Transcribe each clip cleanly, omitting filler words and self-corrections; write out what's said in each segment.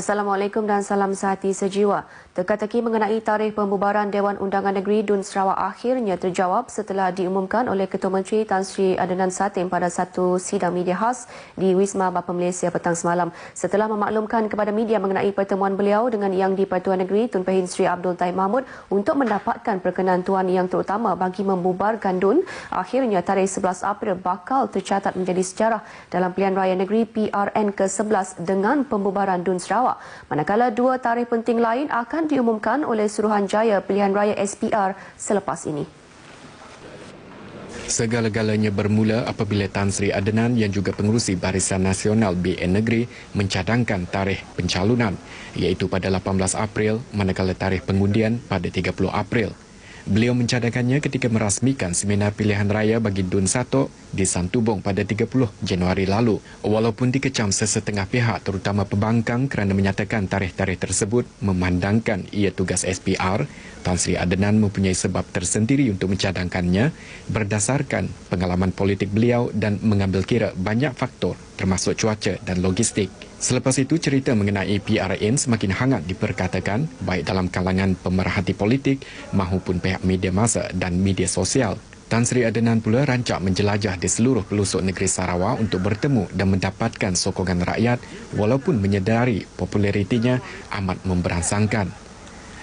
Assalamualaikum dan salam sehati sejiwa. Teka-teki mengenai tarikh pembubaran Dewan Undangan Negeri Dun Sarawak akhirnya terjawab setelah diumumkan oleh Ketua Menteri Tan Sri Adnan Satem pada satu sidang media khas di Wisma Bapa Malaysia petang semalam. Setelah memaklumkan kepada media mengenai pertemuan beliau dengan Yang di-Pertuan Negeri Tun Pehin Sri Abdul Taib Mahmud untuk mendapatkan perkenan tuan yang terutama bagi membubarkan Dun, akhirnya tarikh 11 April bakal tercatat menjadi sejarah dalam pilihan raya negeri PRN ke-11 dengan pembubaran Dun Sarawak. Manakala dua tarikh penting lain akan diumumkan oleh Suruhanjaya Pilihan Raya SPR selepas ini. Segala-galanya bermula apabila Tan Sri Adnan yang juga pengerusi Barisan Nasional BN Negeri mencadangkan tarikh pencalonan iaitu pada 18 April manakala tarikh pengundian pada 30 April. Beliau mencadangkannya ketika merasmikan seminar pilihan raya bagi Dun Satok di Santubong pada 30 Januari lalu. Walaupun dikecam sesetengah pihak terutama pembangkang kerana menyatakan tarikh-tarikh tersebut memandangkan ia tugas SPR, Tan Sri Adnan mempunyai sebab tersendiri untuk mencadangkannya berdasarkan pengalaman politik beliau dan mengambil kira banyak faktor termasuk cuaca dan logistik. Selepas itu, cerita mengenai PRN semakin hangat diperkatakan baik dalam kalangan pemerhati politik mahupun pihak media massa dan media sosial. Tan Sri Adnan pula rancak menjelajah di seluruh pelosok negeri Sarawak untuk bertemu dan mendapatkan sokongan rakyat walaupun menyedari popularitinya amat memberangsangkan.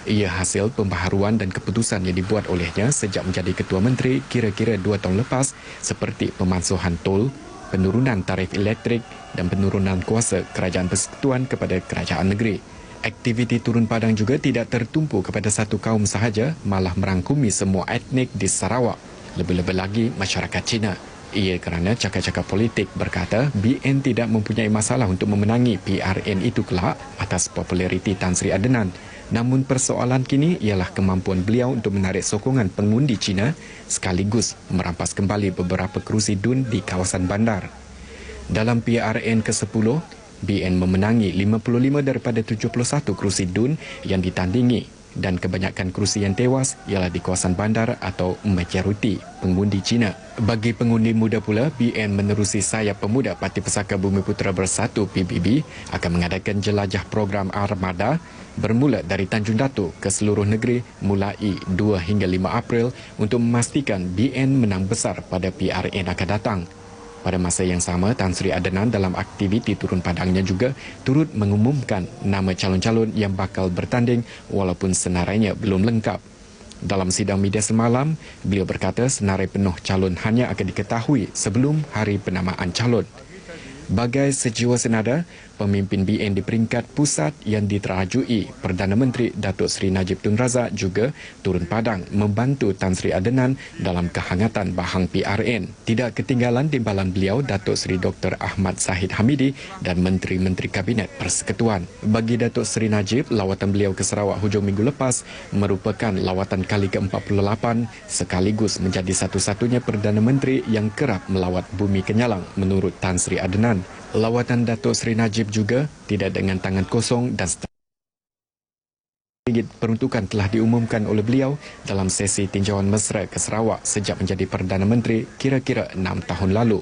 Ia hasil pembaharuan dan keputusan yang dibuat olehnya sejak menjadi Ketua Menteri kira-kira 2 tahun lepas seperti pemansuhan tol, penurunan tarif elektrik dan penurunan kuasa Kerajaan Persekutuan kepada kerajaan negeri. Aktiviti turun padang juga tidak tertumpu kepada satu kaum sahaja, malah merangkumi semua etnik di Sarawak, lebih-lebih lagi masyarakat Cina. Ia kerana cakap-cakap politik berkata BN tidak mempunyai masalah untuk memenangi PRN itu kelak atas populariti Tan Sri Adnan. Namun persoalan kini ialah kemampuan beliau untuk menarik sokongan pengundi Cina sekaligus merampas kembali beberapa kerusi Dun di kawasan bandar. Dalam PRN ke-10, BN memenangi 55 daripada 71 kerusi Dun yang ditandingi dan kebanyakan kerusi yang tewas ialah di kawasan bandar atau majoriti pengundi Cina. Bagi pengundi muda pula, BN menerusi sayap pemuda Parti Pesaka Bumiputera Bersatu PBB akan mengadakan jelajah program Armada bermula dari Tanjung Datuk ke seluruh negeri mulai 2 hingga 5 April untuk memastikan BN menang besar pada PRN akan datang. Pada masa yang sama, Tan Sri Adnan dalam aktiviti turun padangnya juga turut mengumumkan nama calon-calon yang bakal bertanding walaupun senarainya belum lengkap. Dalam sidang media semalam, beliau berkata senarai penuh calon hanya akan diketahui sebelum hari penamaan calon. Bagai sejiwa senada, pemimpin BN di peringkat pusat yang diterajui Perdana Menteri Datuk Seri Najib Tun Razak juga turun padang membantu Tan Sri Adnan dalam kehangatan bahang PRN. Tidak ketinggalan timbalan beliau Datuk Seri Dr. Ahmad Zahid Hamidi dan Menteri-Menteri Kabinet Persekutuan. Bagi Datuk Seri Najib, lawatan beliau ke Sarawak hujung minggu lepas merupakan lawatan kali ke-48 sekaligus menjadi satu-satunya Perdana Menteri yang kerap melawat bumi Kenyalang menurut Tan Sri Adnan. Lawatan Datuk Seri Najib juga tidak dengan tangan kosong dan RM1 peruntukan telah diumumkan oleh beliau dalam sesi tinjauan mesra ke Sarawak sejak menjadi Perdana Menteri kira-kira 6 tahun lalu.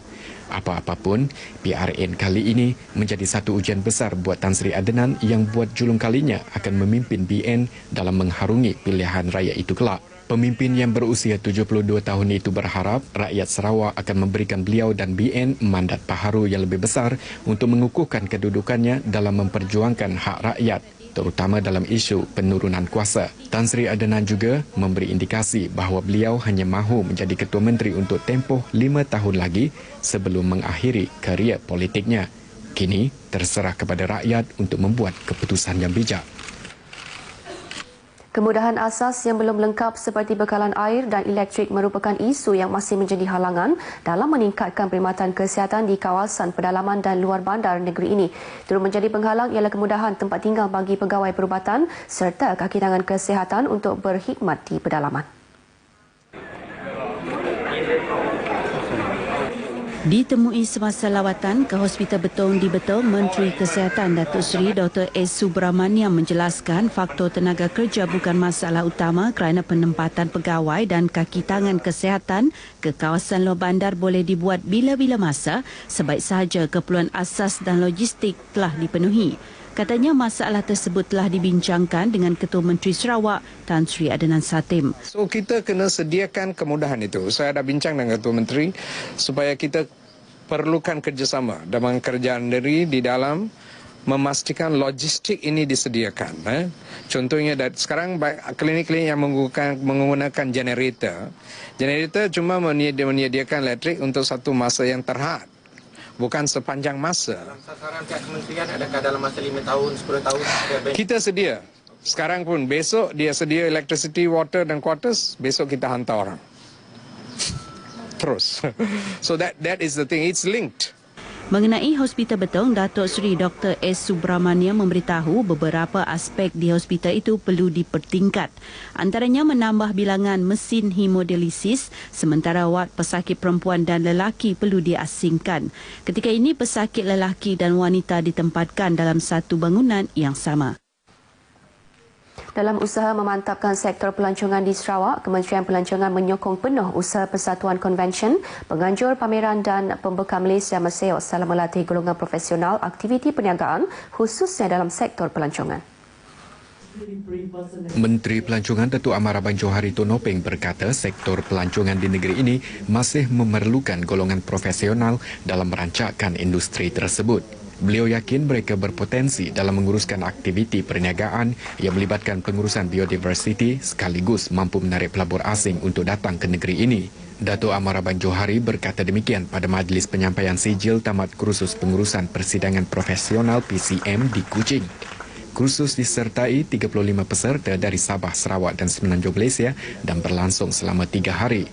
Apa-apapun, PRN kali ini menjadi satu ujian besar buat Tan Sri Adnan yang buat julung kalinya akan memimpin BN dalam mengharungi pilihan raya itu kelak. Pemimpin yang berusia 72 tahun itu berharap rakyat Sarawak akan memberikan beliau dan BN mandat baharu yang lebih besar untuk mengukuhkan kedudukannya dalam memperjuangkan hak rakyat, terutama dalam isu penurunan kuasa. Tan Sri Adnan juga memberi indikasi bahawa beliau hanya mahu menjadi Ketua Menteri untuk tempoh 5 tahun lagi sebelum mengakhiri karier politiknya. Kini terserah kepada rakyat untuk membuat keputusan yang bijak. Kemudahan asas yang belum lengkap seperti bekalan air dan elektrik merupakan isu yang masih menjadi halangan dalam meningkatkan perkhidmatan kesihatan di kawasan pedalaman dan luar bandar negeri ini. Turut menjadi penghalang ialah kemudahan tempat tinggal bagi pegawai perubatan serta kaki tangan kesihatan untuk berkhidmat di pedalaman. Ditemui semasa lawatan ke Hospital Betong di Betong, Menteri Kesihatan Datuk Seri Dr. S. Subramaniam menjelaskan faktor tenaga kerja bukan masalah utama kerana penempatan pegawai dan kaki tangan kesihatan ke kawasan luar bandar boleh dibuat bila-bila masa sebaik sahaja keperluan asas dan logistik telah dipenuhi. Katanya masalah tersebut telah dibincangkan dengan Ketua Menteri Sarawak Tan Sri Adenan Satim. So kita kena sediakan kemudahan itu. Saya dah bincang dengan Ketua Menteri supaya kita perlukan kerjasama dengan kerajaan negeri di dalam memastikan logistik ini disediakan. Contohnya sekarang klinik-klinik yang menggunakan generator. Generator cuma menyediakan elektrik untuk satu masa yang terhad, bukan sepanjang masa. Dalam sasaran pihak kementerian, adakah dalam masa 5 tahun, 10 tahun? Kita sedia. Sekarang pun besok dia sedia electricity, water dan quarters, besok kita hantar orang. Terus. So that is the thing, it's linked. Mengenai Hospital Betong, Datuk Seri Dr. S. Subramaniam memberitahu beberapa aspek di hospital itu perlu dipertingkat. Antaranya menambah bilangan mesin hemodialisis, sementara wad pesakit perempuan dan lelaki perlu diasingkan. Ketika ini, pesakit lelaki dan wanita ditempatkan dalam satu bangunan yang sama. Dalam usaha memantapkan sektor pelancongan di Sarawak, Kementerian Pelancongan menyokong penuh usaha Persatuan Konvensyen, penganjur pameran dan pembekal Malaysia Maseos dalam melatih golongan profesional aktiviti perniagaan khususnya dalam sektor pelancongan. Menteri Pelancongan Datuk Amar Abang Johari Tonopeng berkata sektor pelancongan di negeri ini masih memerlukan golongan profesional dalam merancangkan industri tersebut. Beliau yakin mereka berpotensi dalam menguruskan aktiviti perniagaan yang melibatkan pengurusan biodiversiti sekaligus mampu menarik pelabur asing untuk datang ke negeri ini. Datuk Amar Abang Johari berkata demikian pada majlis penyampaian sijil tamat kursus pengurusan persidangan profesional PCM di Kuching. Kursus disertai 35 peserta dari Sabah, Sarawak dan Semenanjung Malaysia dan berlangsung selama 3 hari.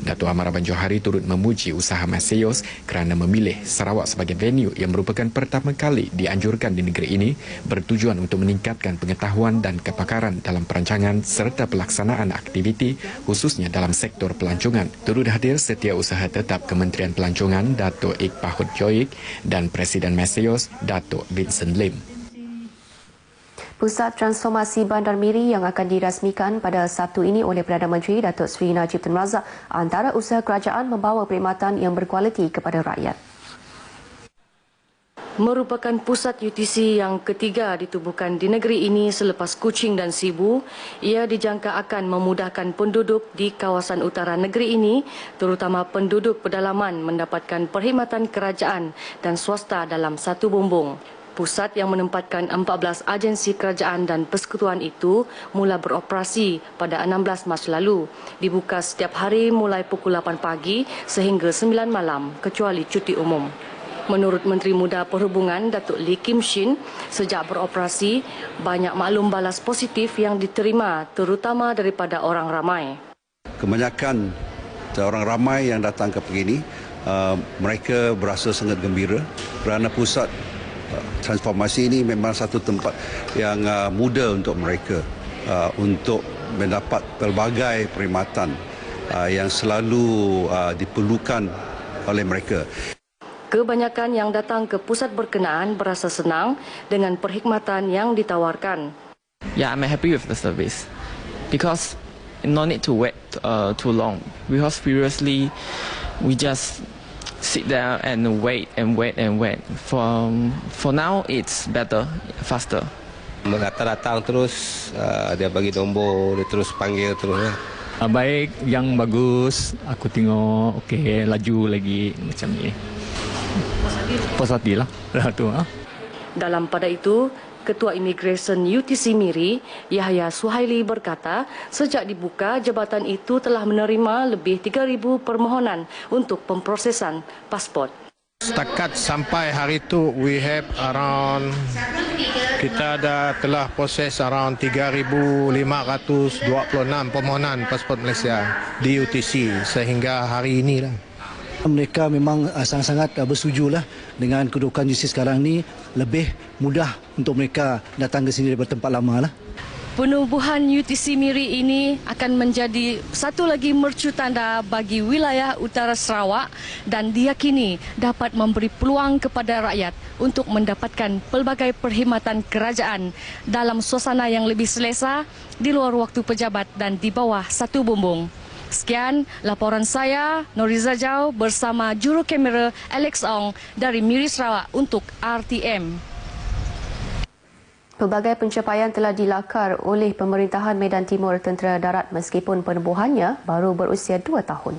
Datuk Amar Abang Johari turut memuji usaha Maseos kerana memilih Sarawak sebagai venue yang merupakan pertama kali dianjurkan di negeri ini bertujuan untuk meningkatkan pengetahuan dan kepakaran dalam perancangan serta pelaksanaan aktiviti khususnya dalam sektor pelancongan. Turut hadir Setiausaha Tetap Kementerian Pelancongan Datuk Iqbahud Joik dan Presiden Maseos Datuk Vincent Lim. Pusat Transformasi Bandar Miri yang akan dirasmikan pada Sabtu ini oleh Perdana Menteri Datuk Seri Najib Tun Razak antara usaha kerajaan membawa perkhidmatan yang berkualiti kepada rakyat. Merupakan pusat UTC yang ketiga ditubuhkan di negeri ini selepas Kuching dan Sibu, ia dijangka akan memudahkan penduduk di kawasan utara negeri ini, terutama penduduk pedalaman mendapatkan perkhidmatan kerajaan dan swasta dalam satu bumbung. Pusat yang menempatkan 14 agensi kerajaan dan persekutuan itu mula beroperasi pada 16 Mac lalu. Dibuka setiap hari mulai pukul 8 pagi sehingga 9 malam kecuali cuti umum. Menurut Menteri Muda Perhubungan Datuk Lee Kim Shin, sejak beroperasi banyak maklum balas positif yang diterima terutama daripada orang ramai. Kebanyakan orang ramai yang datang ke begini, mereka berasa sangat gembira kerana pusat transformasi ini memang satu tempat yang mudah untuk mereka untuk mendapat pelbagai perkhidmatan yang selalu diperlukan oleh mereka. Kebanyakan yang datang ke pusat berkenaan berasa senang dengan perkhidmatan yang ditawarkan. Yeah, I'm happy with the service because no need to wait too long. Because previously we just sit there and wait. For now, it's better, faster. Datang terus, dia bagi nombor, dia terus panggil terus. Baik, yang bagus. Aku tengok, okey, laju lagi macam ni. Puas hati lah. Dalam pada itu, Ketua Imigresen UTC Miri, Yahya Suhaili berkata, sejak dibuka, jabatan itu telah menerima lebih 3,000 permohonan untuk pemprosesan pasport. Setakat sampai hari itu, we have around, kita telah proses around 3,526 permohonan pasport Malaysia di UTC sehingga hari ini lah. Mereka memang sangat-sangat bersetujulah dengan kedudukan UTC sekarang ni, lebih mudah untuk mereka datang ke sini daripada tempat lama lah. Penubuhan UTC Miri ini akan menjadi satu lagi mercu tanda bagi wilayah utara Sarawak dan diyakini dapat memberi peluang kepada rakyat untuk mendapatkan pelbagai perkhidmatan kerajaan dalam suasana yang lebih selesa di luar waktu pejabat dan di bawah satu bumbung. Sekian laporan saya, Noriza Jau bersama juru kamera Alex Ong dari Miri Sarawak untuk RTM. Pelbagai pencapaian telah dilakar oleh pemerintahan Medan Timur Tentera Darat meskipun penubuhannya baru berusia 2 tahun.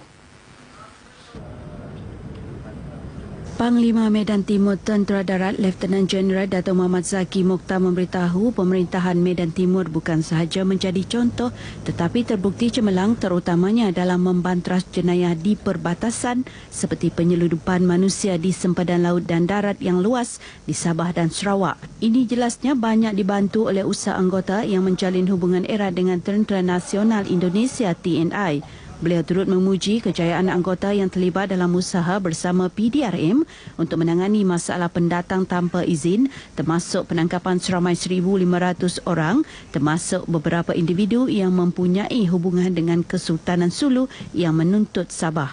Panglima Medan Timur Tentera Darat Lieutenant Jeneral Dato' Muhammad Zaki Mokhtar memberitahu pemerintahan Medan Timur bukan sahaja menjadi contoh tetapi terbukti cemerlang terutamanya dalam membantras jenayah di perbatasan seperti penyeludupan manusia di sempadan laut dan darat yang luas di Sabah dan Sarawak. Ini jelasnya banyak dibantu oleh usaha anggota yang menjalin hubungan erat dengan Tentera Nasional Indonesia TNI. Beliau turut memuji kejayaan anggota yang terlibat dalam usaha bersama PDRM untuk menangani masalah pendatang tanpa izin termasuk penangkapan seramai 1,500 orang termasuk beberapa individu yang mempunyai hubungan dengan Kesultanan Sulu yang menuntut Sabah.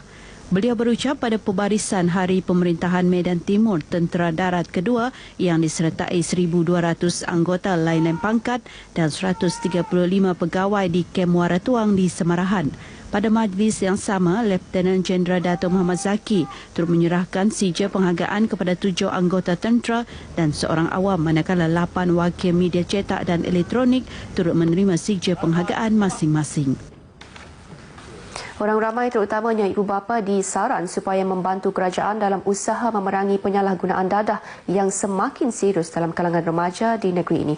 Beliau berucap pada pembarisan Hari Pemerintahan Medan Timur Tentera Darat kedua yang disertai 1,200 anggota lain-lain pangkat dan 135 pegawai di Kem Muara Tuang di Semarahan. Pada majlis yang sama, Lieutenant Jeneral Dato' Muhammad Zaki turut menyerahkan sijil penghargaan kepada 7 anggota tentera dan seorang awam manakala 8 wakil media cetak dan elektronik turut menerima sijil penghargaan masing-masing. Orang ramai terutamanya ibu bapa disaran supaya membantu kerajaan dalam usaha memerangi penyalahgunaan dadah yang semakin serius dalam kalangan remaja di negeri ini.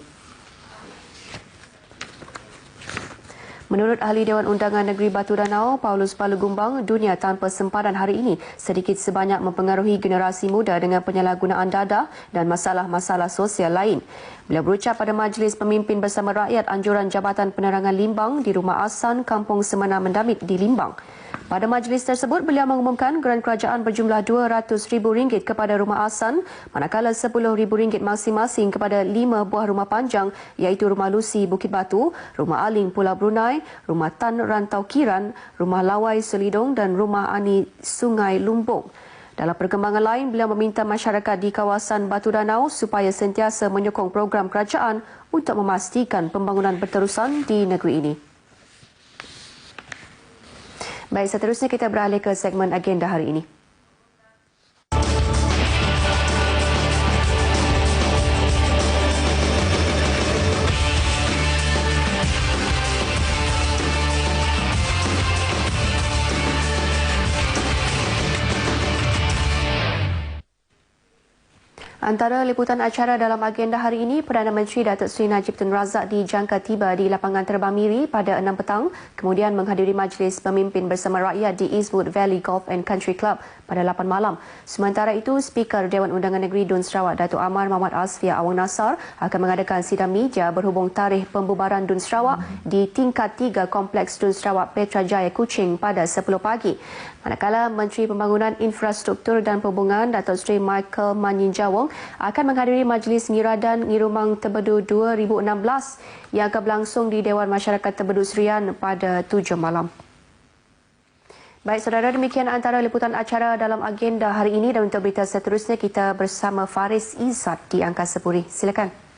Menurut Ahli Dewan Undangan Negeri Batu Danau, Paulus Palugumbang, dunia tanpa sempadan hari ini sedikit sebanyak mempengaruhi generasi muda dengan penyalahgunaan dadah dan masalah-masalah sosial lain. Beliau berucap pada majlis pemimpin bersama rakyat anjuran Jabatan Penerangan Limbang di Rumah Asan Kampung Semena Mendamit di Limbang. Pada majlis tersebut, beliau mengumumkan geran kerajaan berjumlah RM200,000 kepada Rumah Asan, manakala RM10,000 masing-masing kepada 5 buah rumah panjang iaitu Rumah Lusi Bukit Batu, Rumah Aling Pulau Brunei, Rumah Tan Rantau Kiran, Rumah Lawai Selidong dan Rumah Ani Sungai Lumbung. Dalam perkembangan lain, beliau meminta masyarakat di kawasan Batu Danau supaya sentiasa menyokong program kerajaan untuk memastikan pembangunan berterusan di negeri ini. Baik, seterusnya kita beralih ke segmen agenda hari ini. Antara liputan acara dalam agenda hari ini, Perdana Menteri Datuk Seri Najib Tun Razak dijangka tiba di lapangan terbang Miri pada 6 petang, kemudian menghadiri majlis pemimpin bersama rakyat di Eastwood Valley Golf and Country Club pada 8 malam. Sementara itu, Speaker Dewan Undangan Negeri Dun Sarawak Datuk Amar Muhammad Asfia Awang Nasar akan mengadakan sidang media berhubung tarikh pembubaran Dun Sarawak di tingkat 3 Kompleks Dun Sarawak Petrajaya Kuching pada 10 pagi. Manakala Menteri Pembangunan Infrastruktur dan Perhubungan Datuk Seri Michael Manyinjawong akan menghadiri Majlis Ngiradan Ngirumang Tebedu 2016 yang akan berlangsung di Dewan Masyarakat Tebedu Serian pada 7 malam. Baik saudara, demikian antara liputan acara dalam agenda hari ini dan untuk berita seterusnya kita bersama Faris Izzat di Angkasa Puri. Silakan.